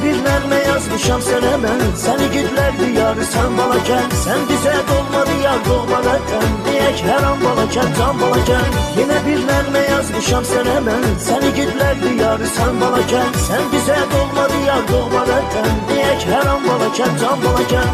bir nəğmə yazmışam sənə mən. Sən igidlər diyarı, sən balakən. Sən bizə dolma diyar, doğma vətən. Deyək hər an balakən, can balakən. Yine bir nəğmə yazmışam sənə mən. Sən igidlər diyarı, sən balakən. Sən bizə dolma diyar, doğma vətən. Deyək hər an balakən, can balakən.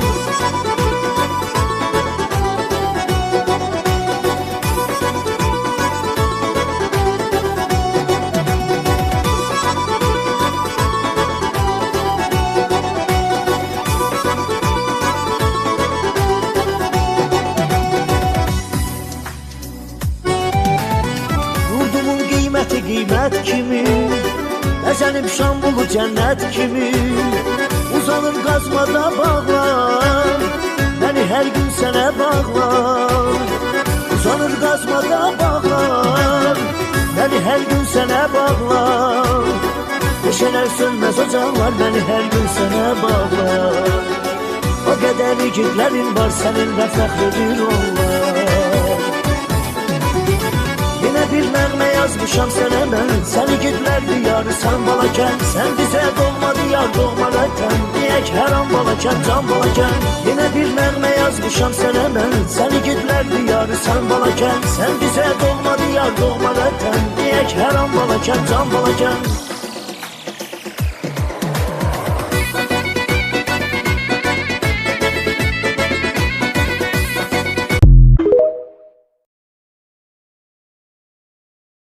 Qiymət kimi bəzənib Şambulu cənnət kimi uzanır qazmada bağlar, məni hər gün sənə bağlar. Uzanır qazmada bağlar, məni hər gün sənə bağlar. Meşələr sönməz ocaqlar, məni hər gün sənə bağlar. O qədər igidlərin var səninlə fəxr edir onlar. Yine bir nəğmə yazmışam sənə mən. Sən igidlər diyarı, sən balakən. Sən bizə dolma diyar, doğma vətən. Deyək hər an balakən, can balakən. Yine bir nəğmə yazmışam sənə mən. Sən igidlər diyarı, sən balakən. Sən bizə dolma diyar, doğma vətən. Deyək hər an balakən, can balakən.